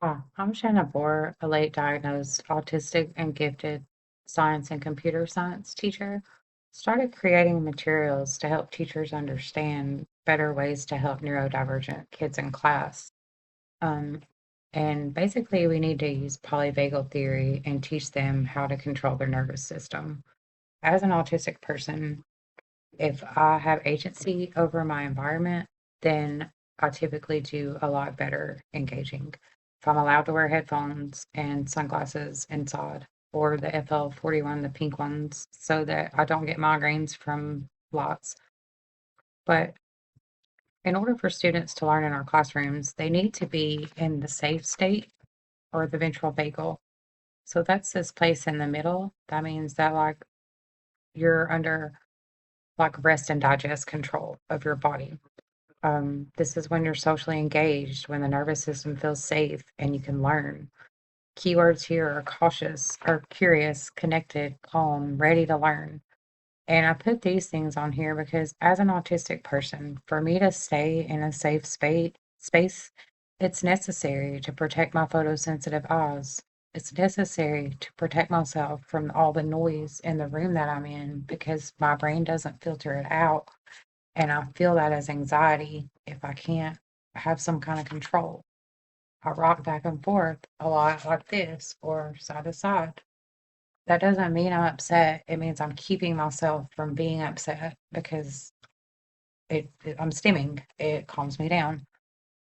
Hi, I'm Shanna Bohr, a late diagnosed autistic and gifted science and computer science teacher. Started creating materials to help teachers understand better ways to help neurodivergent kids in class. Um, and basically, we need to use polyvagal theory and teach them how to control their nervous system. As an autistic person, if I have agency over my environment, then I typically do a lot better engaging. If I'm allowed to wear headphones and sunglasses inside, or the FL41, the pink ones, so that I don't get migraines from lights. But in order for students to learn in our classrooms, they need to be in the safe state or the ventral vagal. So that's this place in the middle. That means that like you're under like rest and digest control of your body. This is when you're socially engaged, when the nervous system feels safe and you can learn. Keywords here are cautious, or curious, connected, calm, ready to learn. And I put these things on here because as an autistic person, for me to stay in a safe space, it's necessary to protect my photosensitive eyes. It's necessary to protect myself from all the noise in the room that I'm in because my brain doesn't filter it out. And I feel that as anxiety if I can't have some kind of control. I rock back and forth a lot like this or side to side. That doesn't mean I'm upset. It means I'm keeping myself from being upset because I'm stimming. It calms me down.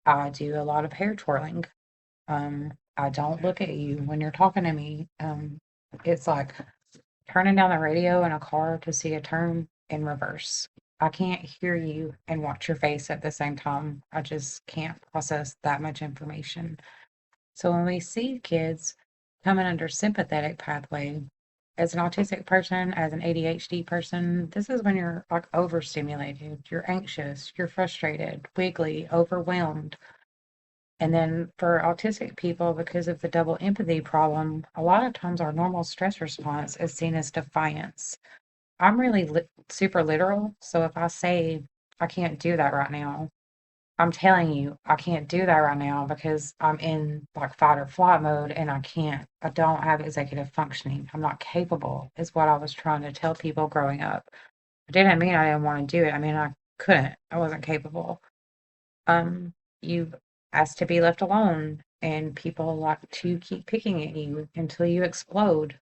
I do a lot of hair twirling. I don't look at you when you're talking to me. It's like turning down the radio in a car to see a turn in reverse. I can't hear you and watch your face at the same time. I just can't process that much information. So when we see kids coming under sympathetic pathway, as an autistic person, as an ADHD person, this is when you're like overstimulated, you're anxious, you're frustrated, wiggly, overwhelmed. And then for autistic people, because of the double empathy problem, a lot of times our normal stress response is seen as defiance. I'm really super literal. So if I say I can't do that right now, I'm telling you I can't do that right now because I'm in like fight or flight mode and I don't have executive functioning. I'm not capable, is what I was trying to tell people growing up. It didn't mean I didn't want to do it. I mean, I couldn't, I wasn't capable. You asked to be left alone, and people like to keep picking at you until you explode.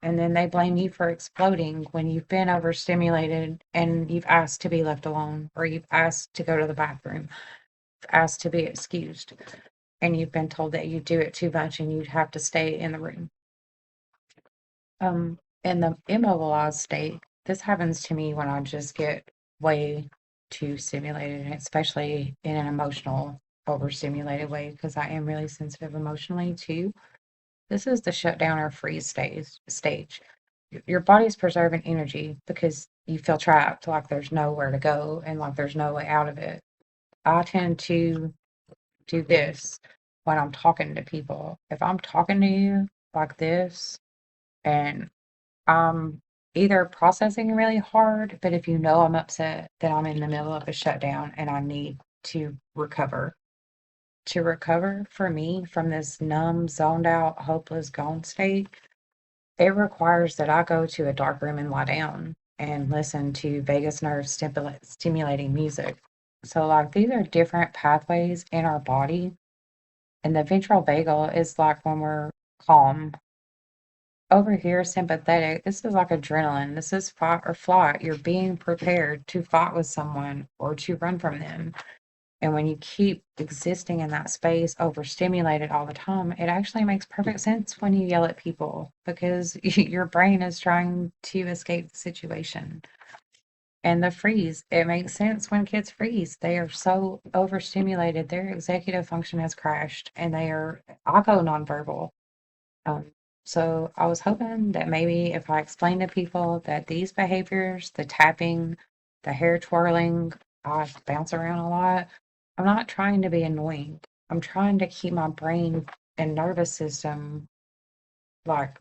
And then they blame you for exploding when you've been overstimulated and you've asked to be left alone, or you've asked to go to the bathroom, asked to be excused, and you've been told that you do it too much and you'd have to stay in the room. In the immobilized state, this happens to me when I just get way too stimulated, and especially in an emotional, overstimulated way, because I am really sensitive emotionally too. This is the shutdown or freeze stage. Your body's preserving energy because you feel trapped, like there's nowhere to go and like there's no way out of it. I tend to do this when I'm talking to people. If I'm talking to you like this and I'm either processing really hard, but if you know I'm upset, then I'm in the middle of a shutdown and I need to recover. To recover for me from this numb, zoned out, hopeless, gone state, it requires that I go to a dark room and lie down and listen to vagus nerve stimulating music. So, like, these are different pathways in our body. And the ventral vagal is like when we're calm. Over here, sympathetic, this is like adrenaline. This is fight or flight. You're being prepared to fight with someone or to run from them. And when you keep existing in that space, overstimulated all the time, it actually makes perfect sense when you yell at people because your brain is trying to escape the situation. And the freeze, it makes sense when kids freeze. They are so overstimulated, their executive function has crashed and I go nonverbal. Um, so I was hoping that maybe if I explain to people that these behaviors, the tapping, the hair twirling, I bounce around a lot. I'm not trying to be annoying. I'm trying to keep my brain and nervous system like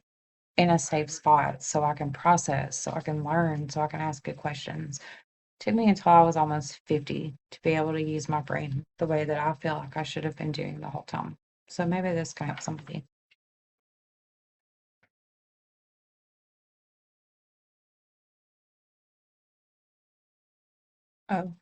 in a safe spot so I can process, so I can learn, so I can ask good questions. Took me until I was almost 50 to be able to use my brain the way that I feel like I should have been doing the whole time. So maybe this can help somebody. Oh,